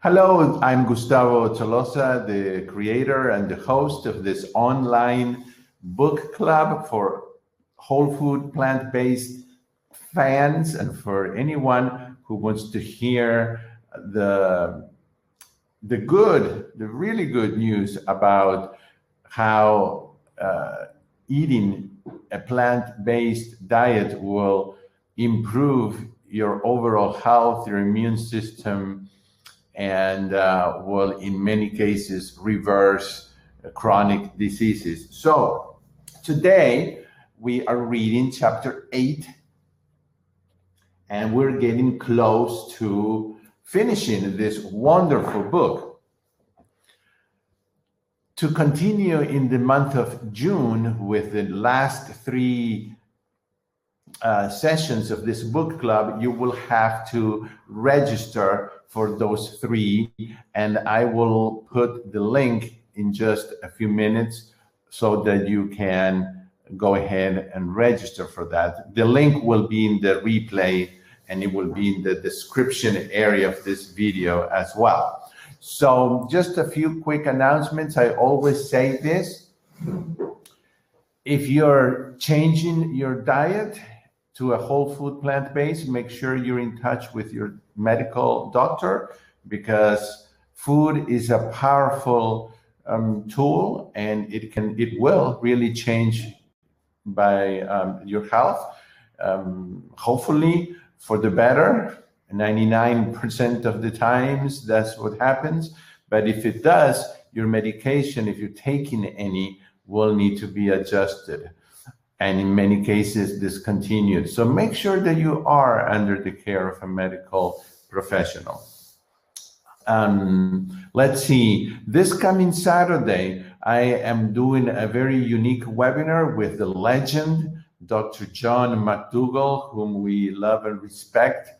Hello, I'm Gustavo Tolosa, the creator and the host of this online book club for whole food, plant-based fans and for anyone who wants to hear the really good news about how eating a plant-based diet will improve your overall health, your immune system, and will in many cases reverse chronic diseases. So today we are reading chapter 8, and we're getting close to finishing this wonderful book. To continue in the month of June with the last three sessions of this book club, you will have to register for those three, and I will put the link in just a few minutes so that you can go ahead and register for that. The link will be in the replay, and it will be in the description area of this video as well. So just a few quick announcements. I always say this: if you're changing your diet to a whole food plant-based, make sure you're in touch with your medical doctor, because food is a powerful tool, and it will really change by your health, hopefully for the better. 99% of the times that's what happens, but if it does, your medication, if you're taking any, will need to be adjusted, and in many cases discontinued. So make sure that you are under the care of a medical professional. Let's see, this coming Saturday, I am doing a very unique webinar with the legend, Dr. John McDougall, whom we love and respect.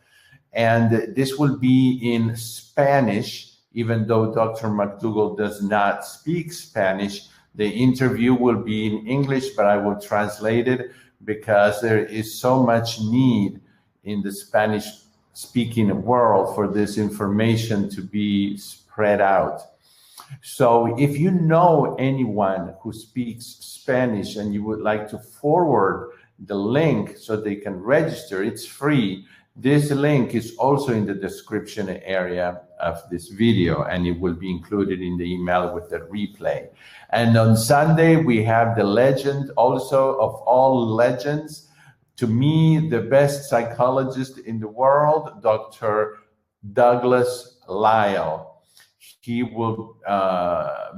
And this will be in Spanish, even though Dr. McDougall does not speak Spanish. The interview will be in English, but I will translate it because there is so much need in the Spanish-speaking world for this information to be spread out. So if you know anyone who speaks Spanish and you would like to forward the link so they can register, it's free. This link is also in the description area of this video, and it will be included in the email with the replay. And on Sunday, we have the legend also of all legends, to me, the best psychologist in the world, Dr. Douglas Lyle. He will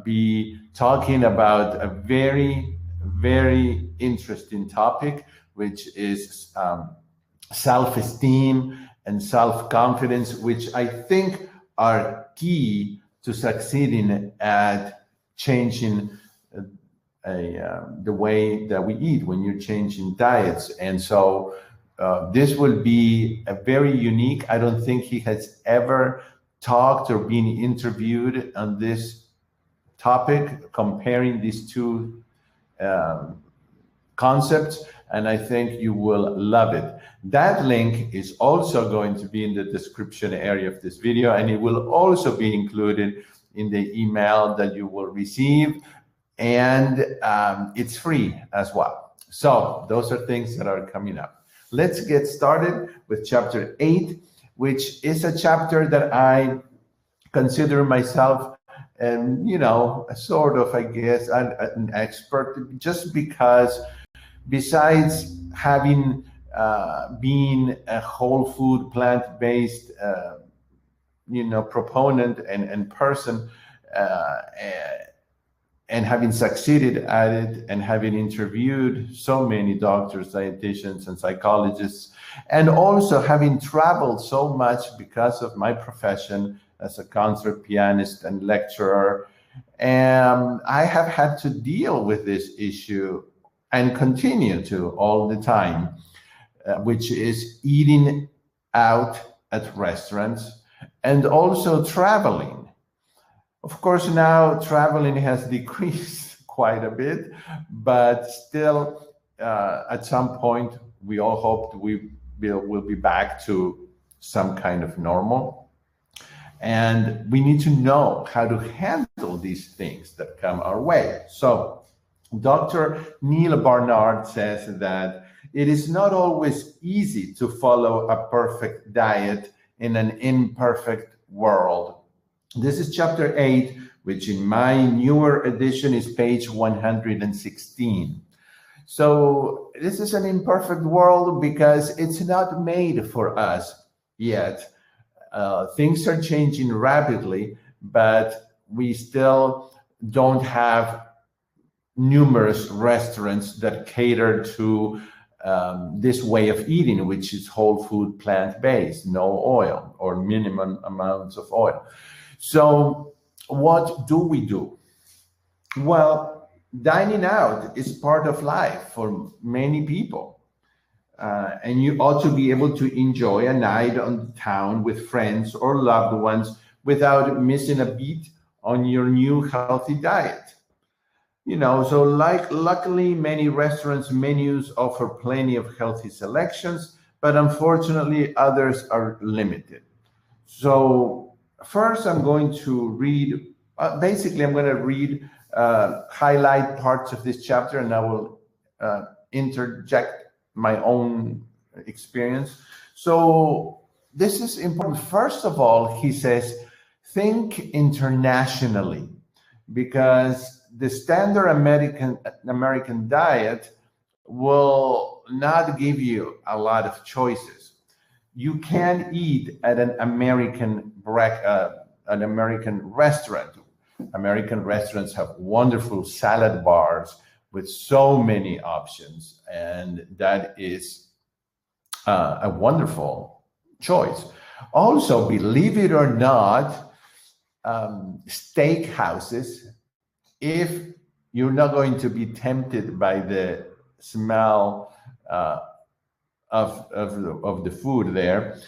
be talking about a very, very interesting topic, which is self-esteem and self-confidence, which I think are key to succeeding at changing the way that we eat when you're changing diets. And so this will be a very unique, I don't think he has ever talked or been interviewed on this topic, comparing these two concepts, and I think you will love it. That link is also going to be in the description area of this video, and it will also be included in the email that you will receive, and it's free as well. So those are things that are coming up. Let's get started with chapter 8, which is a chapter that I consider myself sort of, I guess, an expert, just because besides having been a whole food plant-based proponent and person, and having succeeded at it, and having interviewed so many doctors, dietitians, and psychologists, and also having traveled so much because of my profession as a concert pianist and lecturer, and I have had to deal with this issue and continue to all the time, which is eating out at restaurants and also traveling. Of course, now traveling has decreased quite a bit, but still, at some point, we all hope we'll be back to some kind of normal. And we need to know how to handle these things that come our way. So Dr. Neil Barnard says that it is not always easy to follow a perfect diet in an imperfect world. This is chapter 8, which in my newer edition is page 116. So this is an imperfect world because it's not made for us yet. Things are changing rapidly, but we still don't have numerous restaurants that cater to this way of eating, which is whole food, plant-based, no oil or minimum amounts of oil. So what do we do? Well, dining out is part of life for many people. And you ought to be able to enjoy a night on town with friends or loved ones without missing a beat on your new healthy diet. So luckily many restaurants menus offer plenty of healthy selections, but unfortunately others are limited. So first I'm going to read, I'm going to read, highlight parts of this chapter, and I will interject my own experience. So this is important. First of all, he says, think internationally, because the standard American diet will not give you a lot of choices. You can eat at an American restaurant. American restaurants have wonderful salad bars with so many options, and that is a wonderful choice. Also, believe it or not, steak houses, if you're not going to be tempted by the smell of the food there,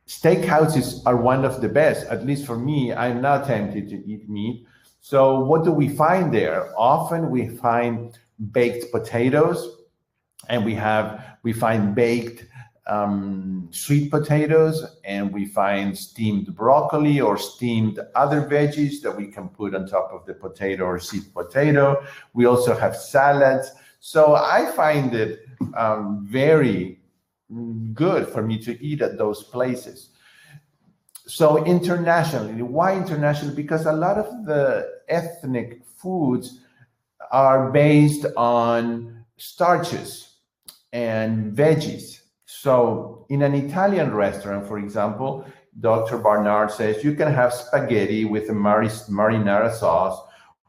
steakhouses are one of the best. At least for me, I'm not tempted to eat meat. So what do we find there? Often we find baked potatoes, and we find baked sweet potatoes, and we find steamed broccoli or steamed other veggies that we can put on top of the potato or sweet potato. We also have salads. So I find it very good for me to eat at those places. So internationally, why internationally? Because a lot of the ethnic foods are based on starches and veggies. So in an Italian restaurant, for example, Dr. Barnard says you can have spaghetti with a marinara sauce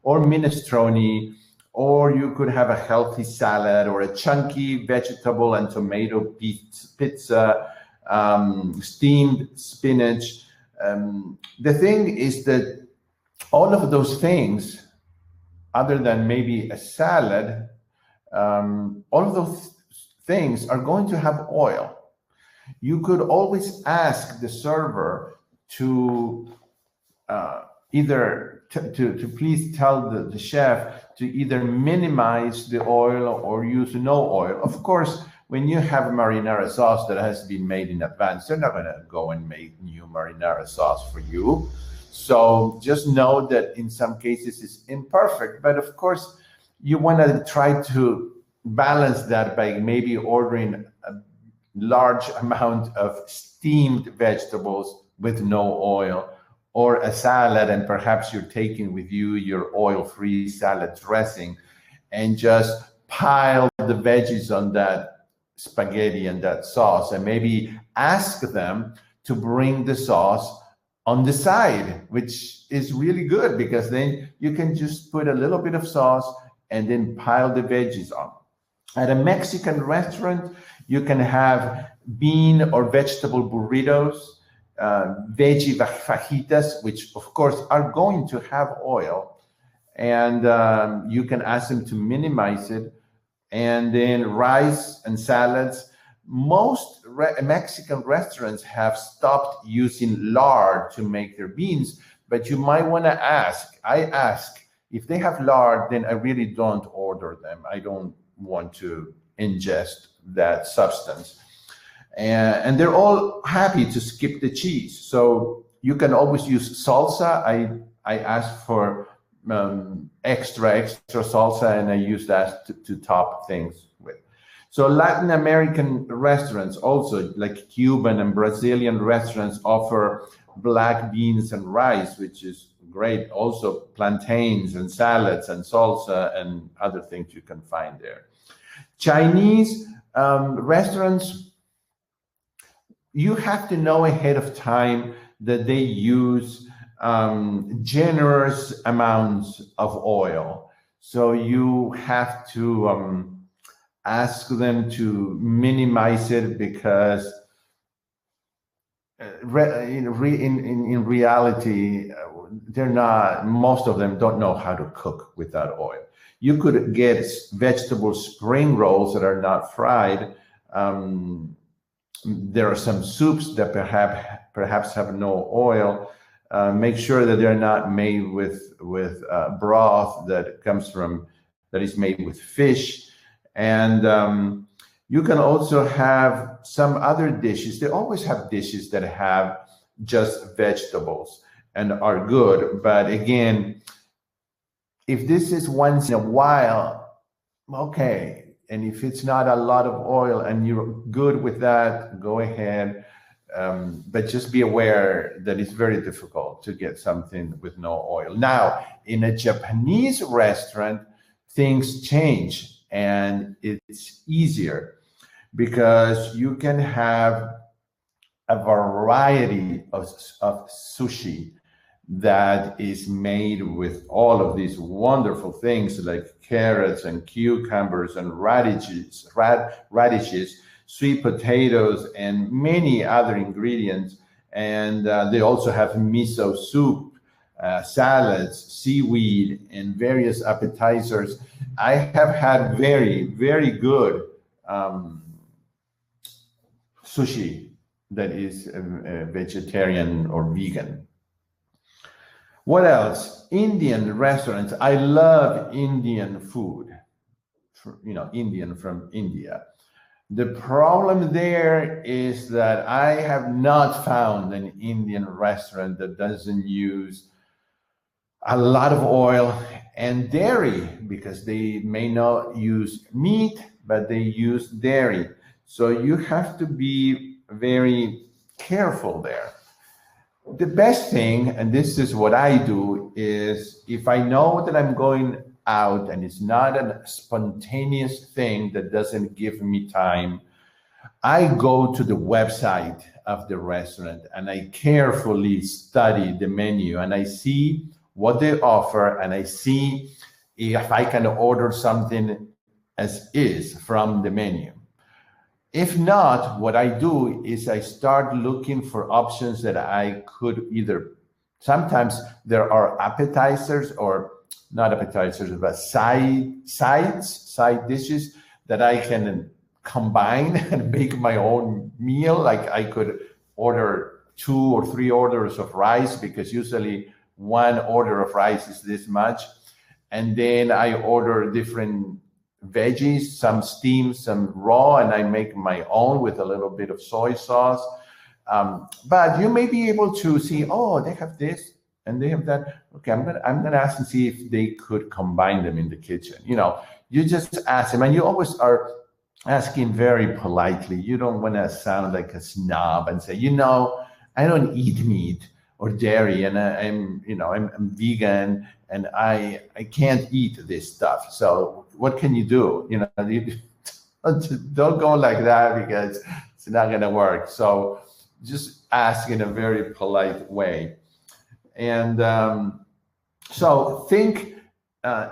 or minestrone, or you could have a healthy salad or a chunky vegetable and tomato pizza, steamed spinach. The thing is that all of those things, other than maybe a salad, all of those things are going to have oil. You could always ask the server to to please tell the chef to either minimize the oil or use no oil. Of course, when you have a marinara sauce that has been made in advance, they're not going to go and make new marinara sauce for you. So just know that in some cases it's imperfect, but of course you want to try to balance that by maybe ordering a large amount of steamed vegetables with no oil, or a salad, and perhaps you're taking with you your oil-free salad dressing, and just pile the veggies on that spaghetti and that sauce, and maybe ask them to bring the sauce on the side, which is really good, because then you can just put a little bit of sauce and then pile the veggies on. At a Mexican restaurant, you can have bean or vegetable burritos, veggie fajitas, which of course are going to have oil, and you can ask them to minimize it, and then rice and salads. Most Mexican restaurants have stopped using lard to make their beans, but you might want to ask. I ask, if they have lard, then I really don't order them. I don't want to ingest that substance. And they're all happy to skip the cheese. So you can always use salsa. I ask for extra salsa, and I use that to top things with. So Latin American restaurants also, like Cuban and Brazilian restaurants, offer black beans and rice, which is great. Also plantains and salads and salsa and other things you can find there. Chinese restaurants, you have to know ahead of time that they use generous amounts of oil. So you have to ask them to minimize it, because in reality, they're not, most of them don't know how to cook without oil. You could get vegetable spring rolls that are not fried. There are some soups that perhaps have no oil. Make sure that they're not made with broth that is made with fish. And you can also have some other dishes. They always have dishes that have just vegetables and are good. But again, if this is once in a while, okay. And if it's not a lot of oil and you're good with that, go ahead. But just be aware that it's very difficult to get something with no oil. Now, in a Japanese restaurant, things change and it's easier, because you can have a variety of sushi that is made with all of these wonderful things like carrots and cucumbers and radishes, sweet potatoes, and many other ingredients. And they also have miso soup, salads, seaweed, and various appetizers. I have had very, very good sushi that is vegetarian or vegan. What else? Indian restaurants. I love Indian food, Indian from India. The problem there is that I have not found an Indian restaurant that doesn't use a lot of oil and dairy, because they may not use meat, but they use dairy. So you have to be very careful there. The best thing, and this is what I do, is if I know that I'm going out and it's not a spontaneous thing that doesn't give me time, I go to the website of the restaurant and I carefully study the menu and I see what they offer, and I see if I can order something as is from the menu. If not, what I do is I start looking for options that I could either, sometimes there are appetizers, or not appetizers, but side dishes that I can combine and make my own meal. Like I could order 2 or 3 orders of rice, because usually 1 order of rice is this much. And then I order different veggies, some steamed, some raw, and I make my own with a little bit of soy sauce. But you may be able to see, oh, they have this and they have that. Okay, I'm gonna ask and see if they could combine them in the kitchen. You just ask them, and you always are asking very politely. You don't want to sound like a snob and say, I don't eat meat or dairy, and I'm vegan, and I can't eat this stuff. So what can you do? Don't go like that, because it's not going to work. So just ask in a very polite way. And so think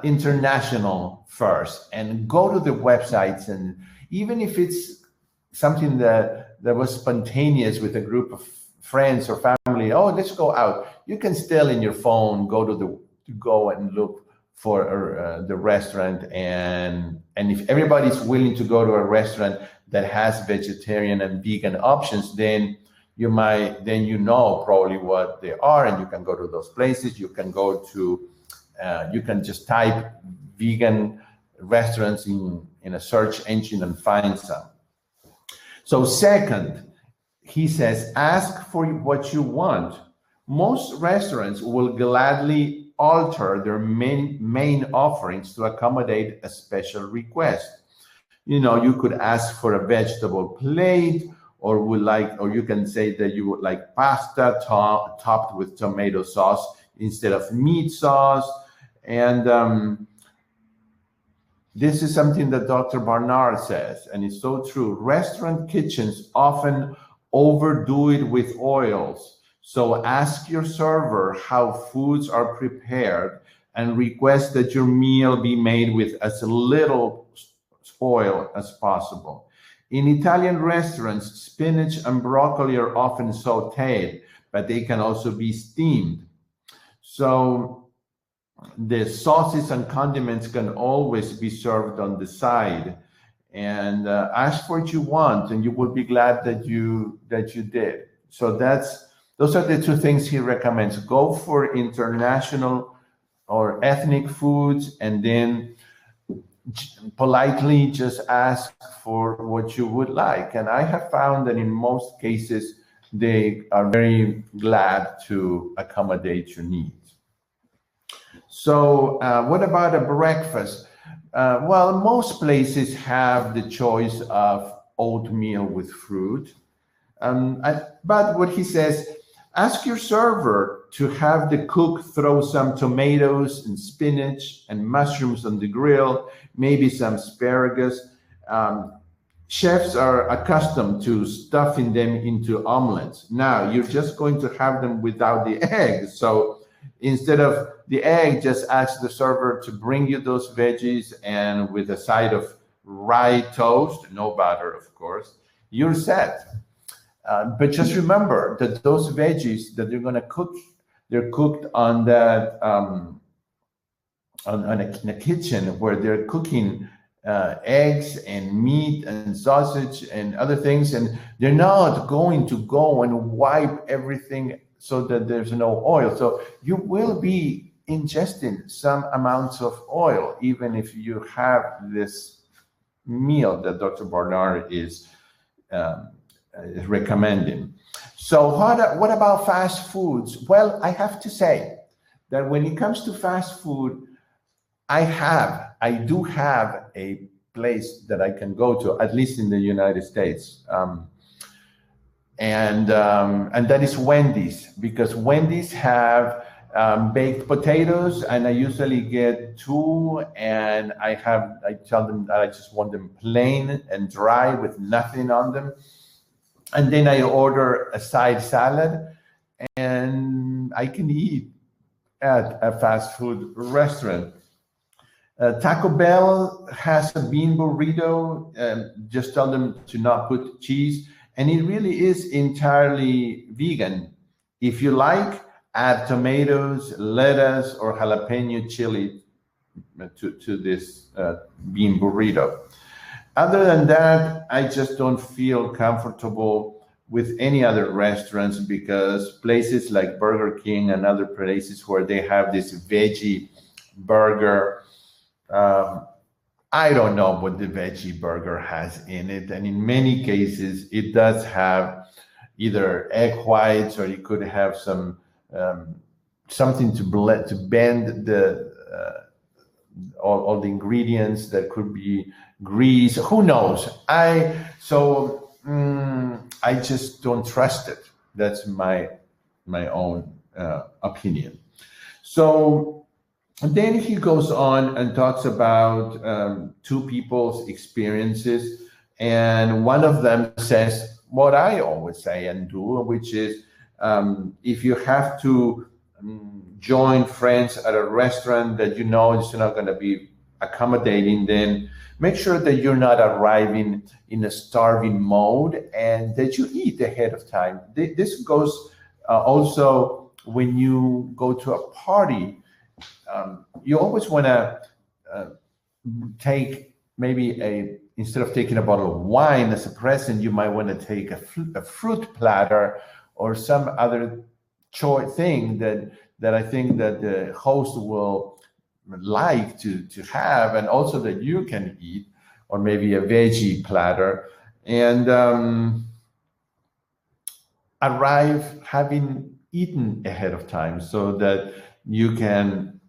international first, and go to the websites. And even if it's something that was spontaneous with a group of friends or family, oh, let's go out, you can still in your phone go and look for the restaurant, and if everybody's willing to go to a restaurant that has vegetarian and vegan options, then you know probably what they are, and you can go to those places. You can go to you can just type vegan restaurants in a search engine and find some. So second, he says, ask for what you want Most restaurants will gladly alter their main offerings to accommodate a special request. You could ask for a vegetable plate, or you can say that you would like pasta topped with tomato sauce instead of meat sauce. And this is something that Dr. Barnard says, and it's so true. Restaurant kitchens often overdo it with oils. So ask your server how foods are prepared and request that your meal be made with as little oil as possible. In Italian restaurants, spinach and broccoli are often sauteed, but they can also be steamed. So the sauces and condiments can always be served on the side. And ask for what you want, and you will be glad that you did. So those are the two things he recommends. Go for international or ethnic foods, and then politely just ask for what you would like. And I have found that in most cases, they are very glad to accommodate your needs. So what about a breakfast? Well, most places have the choice of oatmeal with fruit. But what he says, ask your server to have the cook throw some tomatoes and spinach and mushrooms on the grill, maybe some asparagus. Chefs are accustomed to stuffing them into omelets. Now, you're just going to have them without the eggs. So instead of the egg, just ask the server to bring you those veggies, and with a side of rye toast, no butter, of course, you're set. But just remember that those veggies that they're going to cook, they're cooked on that in a kitchen where they're cooking eggs and meat and sausage and other things, and they're not going to go and wipe everything so that there's no oil. So you will be ingesting some amounts of oil, even if you have this meal that Dr. Barnard is recommending. So what about fast foods? Well, I have to say that when it comes to fast food, I do have a place that I can go to, at least in the United States. And that is Wendy's, because Wendy's have baked potatoes, and I usually get two, and I tell them that I just want them plain and dry with nothing on them. And then I order a side salad, and I can eat at a fast food restaurant. Taco Bell has a bean burrito. Just tell them to not put cheese. And it really is entirely vegan. If you like, add tomatoes, lettuce, or jalapeno chili to this bean burrito. Other than that, I just don't feel comfortable with any other restaurants, because places like Burger King and other places where they have this veggie burger, I don't know what the veggie burger has in it. And in many cases, it does have either egg whites, or it could have some something to bend the all the ingredients. That could be grease. Who knows? I just don't trust it. That's my own opinion. So then he goes on and talks about two people's experiences, and one of them says what I always say and do, which is if you have to join friends at a restaurant that you know is not going to be accommodating, then make sure that you're not arriving in a starving mode, and that you eat ahead of time. This goes also when you go to a party. You always want to take maybe instead of taking a bottle of wine as a present, you might want to take a fruit platter or some other thing that I think that the host will like to have, and also that you can eat, or maybe a veggie platter, and arrive having eaten ahead of time so that you can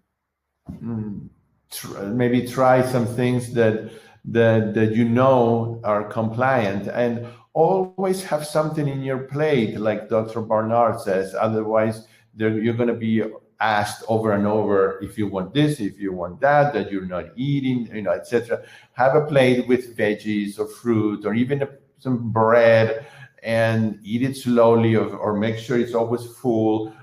maybe try some things that you know are compliant, and always have something in your plate, like Dr. Barnard says. Otherwise, you're going to be asked over and over if you want this, if you want that, that you're not eating, etc. Have a plate with veggies or fruit or even some bread, and eat it slowly, or make sure it's always full,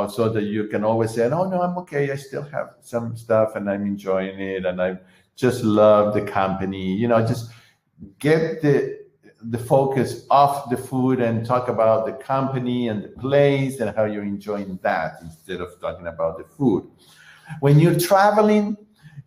so that you can always say, "Oh no, I'm okay. I still have some stuff, and I'm enjoying it, and I just love the company." Just get the focus off the food and talk about the company and the place and how you're enjoying that, instead of talking about the food. When you're traveling,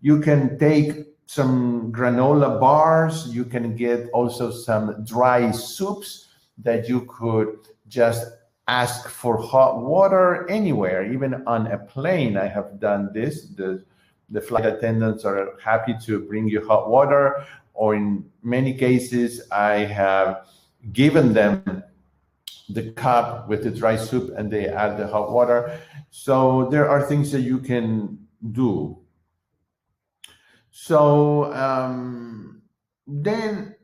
you can take some granola bars. You can get also some dry soups that you could just ask for hot water anywhere, even on a plane. I have done this. The flight attendants are happy to bring you hot water, or in many cases, I have given them the cup with the dry soup and they add the hot water. So there are things that you can do. So then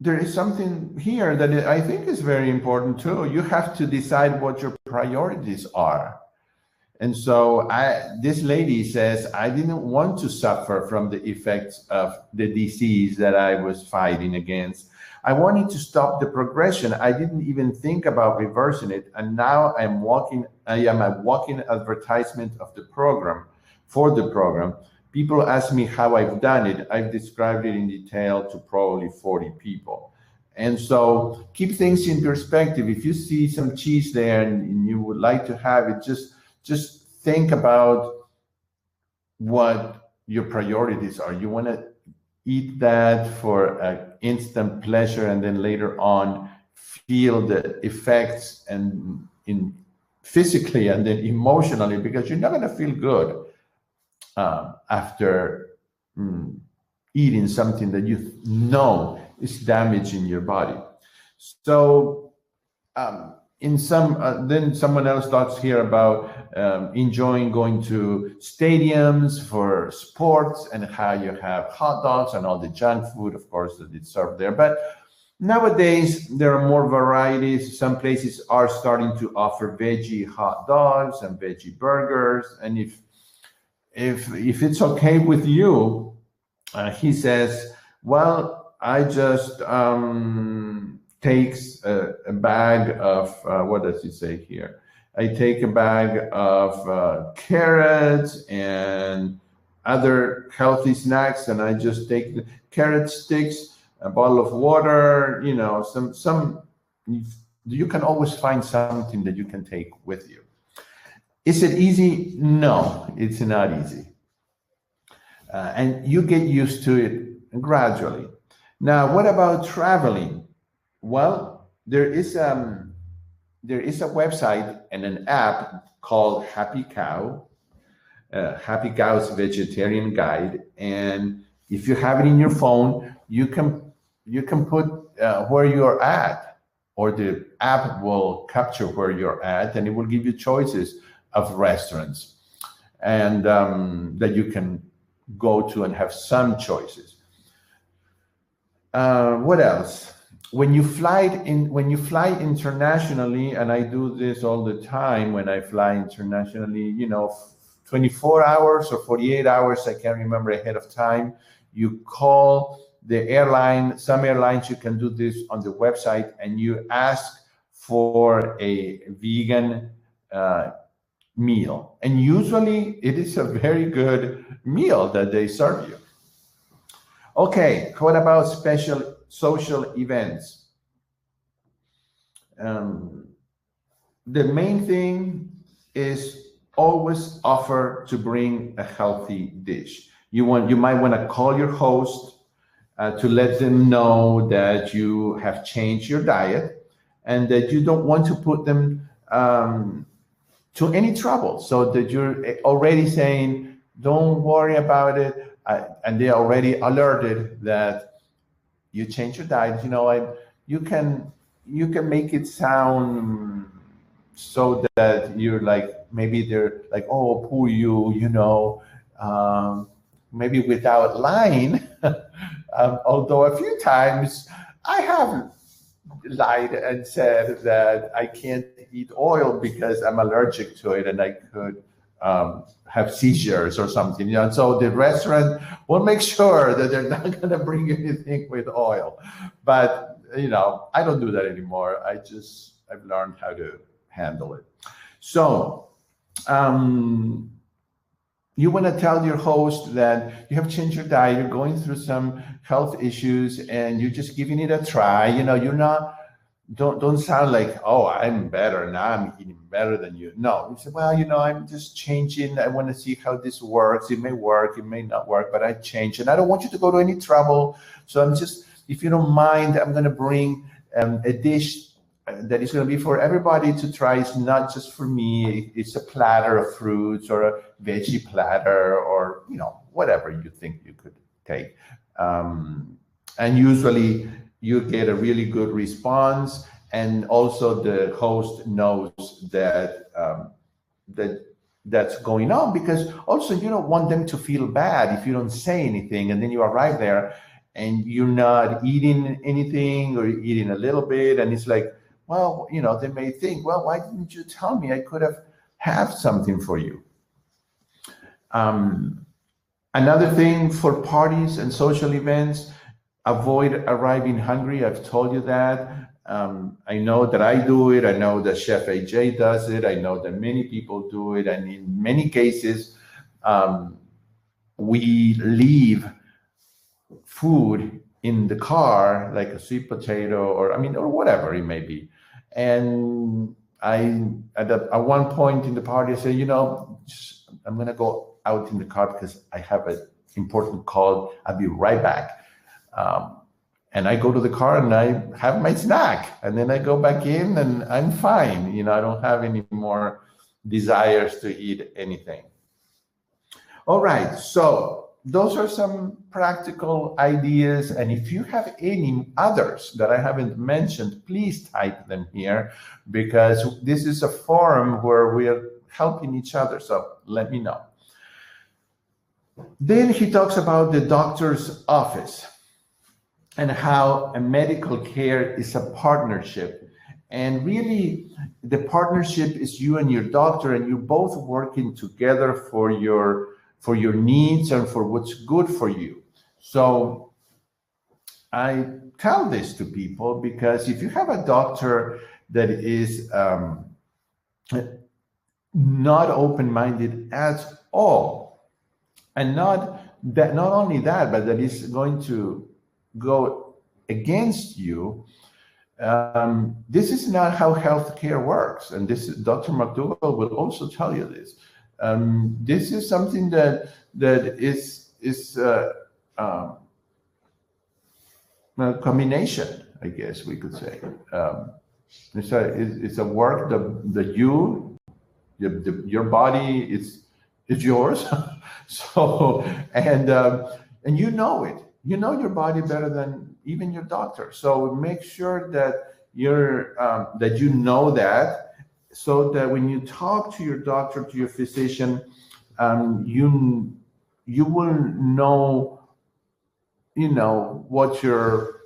there is something here that I think is very important too. You have to decide what your priorities are. And so this lady says, I didn't want to suffer from the effects of the disease that I was fighting against. I wanted to stop the progression. I didn't even think about reversing it. And now I am a walking advertisement of the program, for the program. People ask me how I've done it. I've described it in detail to probably 40 people. And so keep things in perspective. If you see some cheese there and you would like to have it, just think about what your priorities are. You want to eat that for instant pleasure, and then later on feel the effects, and in physically and then emotionally, because you're not going to feel good after eating something that you know is damaging your body. So in some then someone else talks here about enjoying going to stadiums for sports, and how you have hot dogs and all the junk food, of course, that is served there. But nowadays there are more varieties. Some places are starting to offer veggie hot dogs and veggie burgers. And if it's okay with you, he says, well, I just takes a bag of, what does he say here? I take a bag of carrots and other healthy snacks, and I just take the carrot sticks, a bottle of water, you can always find something that you can take with you. Is it easy? No, it's not easy. And you get used to it gradually. Now, what about traveling? Well, there is a website and an app called Happy Cow, Happy Cow's Vegetarian Guide. And if you have it in your phone, you can put where you're at, or the app will capture where you're at, and it will give you choices of restaurants, and that you can go to and have some choices. What else? When you fly internationally, and I do this all the time when I fly internationally, 24 hours or 48 hours, I can't remember, ahead of time, you call the airline. Some airlines, you can do this on the website, and you ask for a vegan meal. And usually it is a very good meal that they serve you. Okay, what about special social events? The main thing is always offer to bring a healthy dish. You might want to call your host to let them know that you have changed your diet, and that you don't want to put them to any trouble, so that you're already saying, don't worry about it, and they're already alerted that you change your diet. You can make it sound so that you're like, maybe they're like, oh, poor you, maybe without lying. Although a few times I have lied and said that I can't eat oil because I'm allergic to it and I could have seizures or something. And so the restaurant will make sure that they're not going to bring anything with oil. But I don't do that anymore. I've learned how to handle it. So you want to tell your host that you have changed your diet, you're going through some health issues, and you're just giving it a try. You're not, don't sound like, oh, I'm better now, I'm eating better than you. No, you say, well, I'm just changing. I want to see how this works. It may work, it may not work, but I changed, and I don't want you to go to any trouble. So I'm just, if you don't mind, I'm going to bring a dish that is going to be for everybody to try. It's not just for me. It's a platter of fruits or a veggie platter or, whatever you think you could take. And usually you get a really good response. And also the host knows that that's going on, because also you don't want them to feel bad if you don't say anything, and then you arrive there and you're not eating anything or you're eating a little bit, and it's like, well, they may think, well, why didn't you tell me? I could have something for you. Another thing for parties and social events, avoid arriving hungry. I've told you that. I know that I do it. I know that Chef AJ does it. I know that many people do it. And in many cases, we leave food in the car, like a sweet potato or whatever it may be. And at one point in the party, I said, I'm going to go out in the car because I have an important call. I'll be right back. And I go to the car and I have my snack, and then I go back in and I'm fine. I don't have any more desires to eat anything. All right. So those are some practical ideas. And if you have any others that I haven't mentioned, please type them here, because this is a forum where we are helping each other. So let me know. Then he talks about the doctor's office and how a medical care is a partnership. And really, the partnership is you and your doctor, and you're both working together for your needs and for what's good for you. So I tell this to people, because if you have a doctor that is not open-minded at all, and not only that, but that is going to go against you, this is not how healthcare works. And this Dr. McDougall will also tell you this. This is something that is a combination, I guess we could say. It's a work that your body is yours. So and you know it. You know your body better than even your doctor. So make sure that that you know that, so that when you talk to your doctor, to your physician, you will know, what your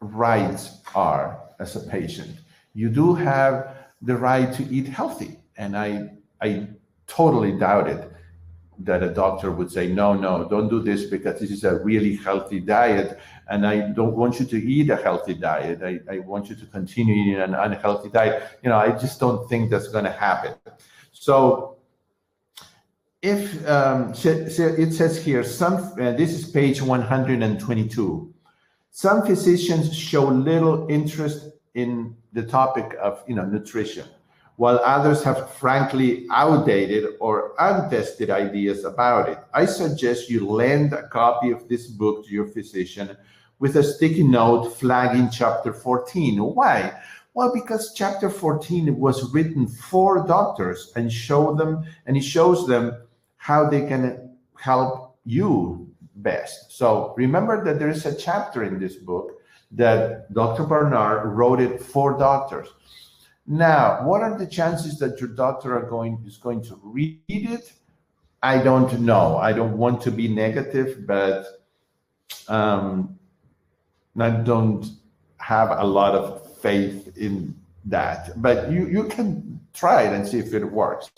rights are as a patient. You do have the right to eat healthy, and I totally doubt it that a doctor would say, no, don't do this because this is a really healthy diet, and I don't want you to eat a healthy diet. I want you to continue eating an unhealthy diet. I just don't think that's going to happen. So if it says here, this is page 122. Some physicians show little interest in the topic of nutrition, while others have frankly outdated or untested ideas about it. I suggest you lend a copy of this book to your physician with a sticky note flagging chapter 14. Why? Well, because chapter 14 was written for doctors and it shows them how they can help you best. So remember that there is a chapter in this book that Dr. Barnard wrote it for doctors. Now, what are the chances that your doctor is going to read it? I don't know. I don't want to be negative, but I don't have a lot of faith in that. But you can try it and see if it works.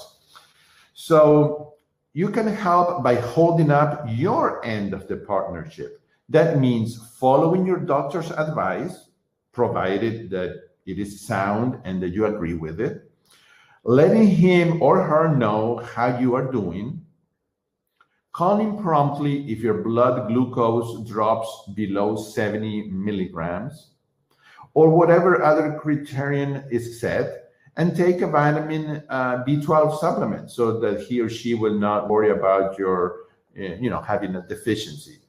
So you can help by holding up your end of the partnership. That means following your doctor's advice, provided that it is sound and that you agree with it, letting him or her know how you are doing, calling promptly if your blood glucose drops below 70 milligrams, or whatever other criterion is set, and take a vitamin B12 supplement so that he or she will not worry about your, having a deficiency.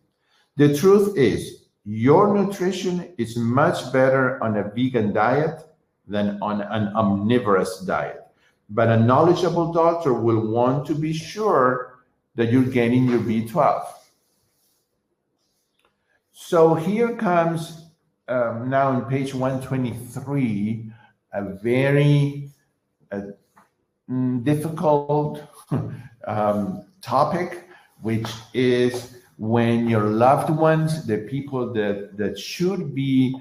The truth is, your nutrition is much better on a vegan diet than on an omnivorous diet. But a knowledgeable doctor will want to be sure that you're getting your B12. So here comes now on page 123, a very difficult topic, which is when your loved ones, the people that should be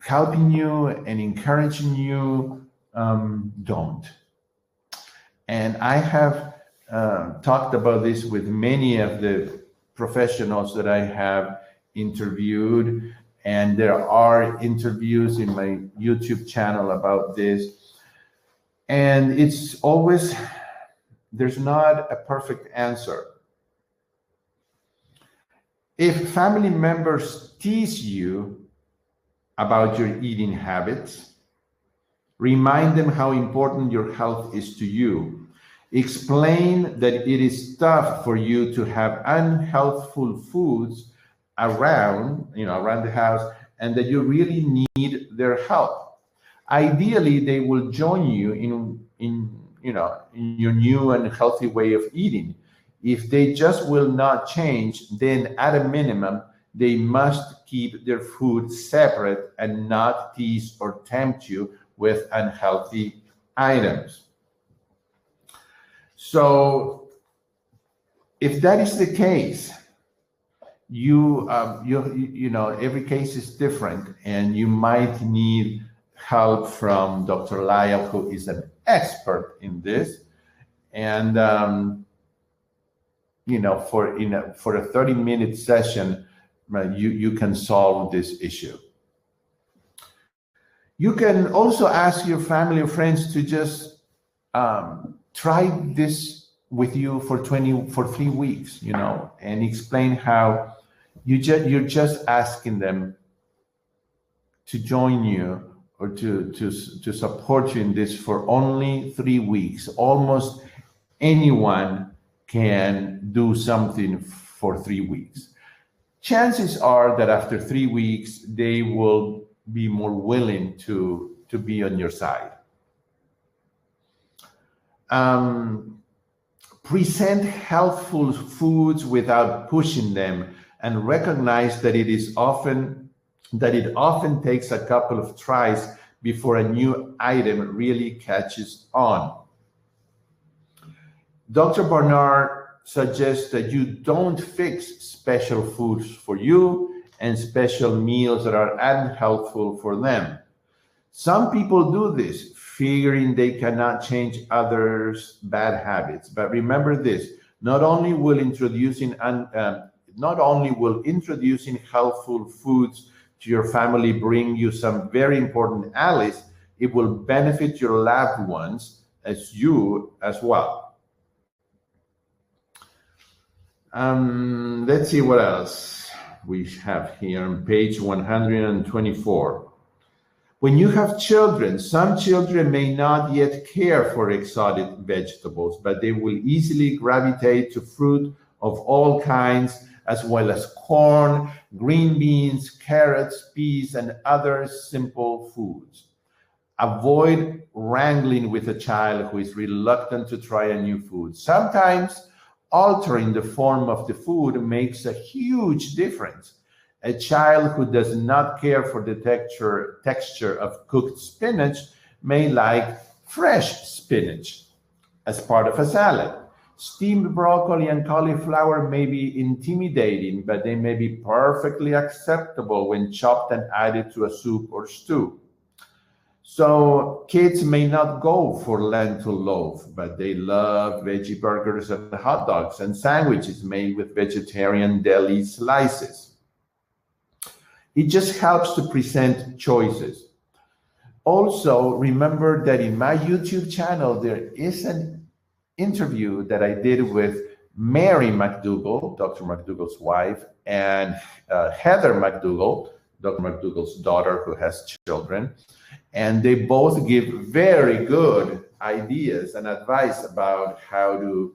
helping you and encouraging you, don't. And I have talked about this with many of the professionals that I have interviewed, and there are interviews in my YouTube channel about this. And it's always, there's not a perfect answer. If family members tease you about your eating habits, remind them how important your health is to you. Explain that it is tough for you to have unhealthful foods around the house, and that you really need their help. Ideally, they will join you in your new and healthy way of eating. If they just will not change, then at a minimum, they must keep their food separate and not tease or tempt you with unhealthy items. So if that is the case, every case is different, and you might need help from Dr. Lyle, who is an expert in this. And for a 30-minute session, you can solve this issue. You can also ask your family or friends to just try this with you for 3 weeks, and explain how you're just asking them to join you or to support you in this for only 3 weeks. Almost anyone can do something for 3 weeks. Chances are that after 3 weeks, they will be more willing to be on your side. Present healthful foods without pushing them, and recognize that it often takes a couple of tries before a new item really catches on. Dr. Barnard suggests that you don't fix special foods for you and special meals that are unhelpful for them. Some people do this, figuring they cannot change others' bad habits. But remember this: not only will introducing healthful foods to your family bring you some very important allies, it will benefit your loved ones as well. Let's see what else we have here on page 124. When you have children, some children may not yet care for exotic vegetables, but they will easily gravitate to fruit of all kinds, as well as corn, green beans, carrots, peas, and other simple foods. Avoid wrangling with a child who is reluctant to try a new food. Sometimes altering the form of the food makes a huge difference. A child who does not care for the texture of cooked spinach may like fresh spinach as part of a salad. Steamed broccoli and cauliflower may be intimidating, but they may be perfectly acceptable when chopped and added to a soup or stew. So kids may not go for lentil loaf, but they love veggie burgers and hot dogs and sandwiches made with vegetarian deli slices. It just helps to present choices. Also, remember that in my YouTube channel, there is an interview that I did with Mary McDougall, Dr. McDougall's wife, and Heather McDougall, Dr. McDougall's daughter who has children. And they both give very good ideas and advice about how to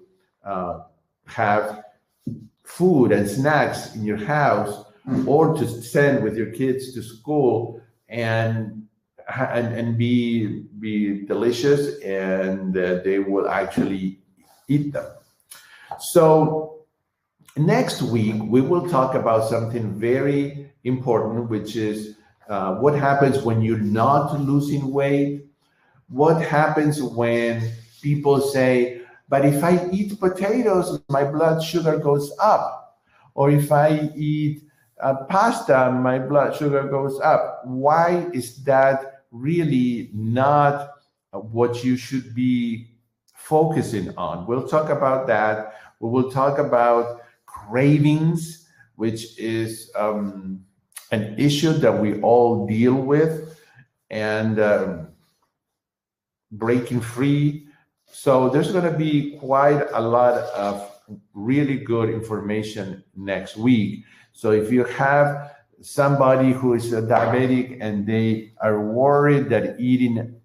have food and snacks in your house, or to send with your kids to school and be delicious, and they will actually eat them. So next week we will talk about something very important, which is what happens when you're not losing weight. What happens when people say, but if I eat potatoes, my blood sugar goes up. Or if I eat pasta, my blood sugar goes up. Why is that really not what you should be focusing on? We'll talk about that. We will talk about cravings, which is an issue that we all deal with, and breaking free. So there's going to be quite a lot of really good information next week. So if you have somebody who is a diabetic and they are worried that eating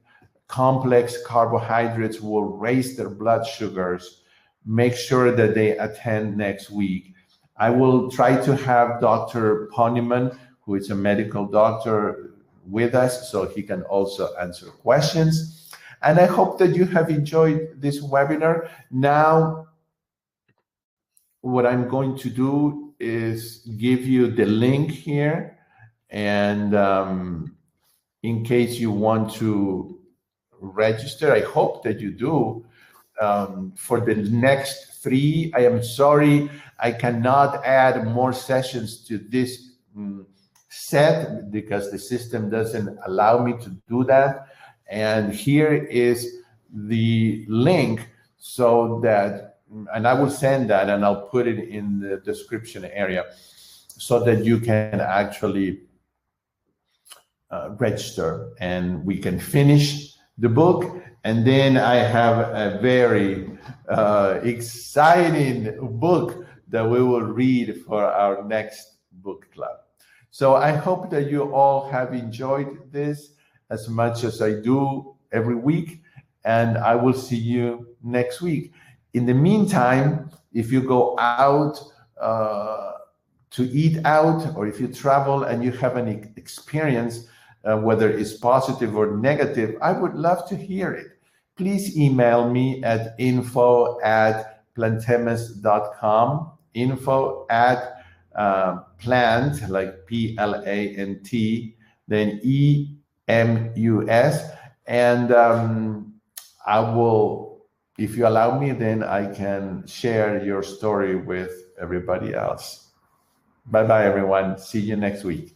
complex carbohydrates will raise their blood sugars, make sure that they attend next week. I will try to have Dr. Poniman, who is a medical doctor, with us so he can also answer questions. And I hope that you have enjoyed this webinar. Now, what I'm going to do is give you the link here, and in case you want to register, I hope that you do. For the next 3, I am sorry, I cannot add more sessions to this set because the system doesn't allow me to do that. And here is the link, so that, and I will send that and I'll put it in the description area so that you can actually register and we can finish the book. And then I have a very exciting book that we will read for our next book club. So I hope that you all have enjoyed this as much as I do every week, and I will see you next week. In the meantime, if you go out to eat out, or if you travel and you have an experience, whether it's positive or negative, I would love to hear it. Please email me at info@plantemus.com, info@plant, like PLANT, then EMUS, and I will, if you allow me, then I can share your story with everybody else. Bye-bye, everyone. See you next week.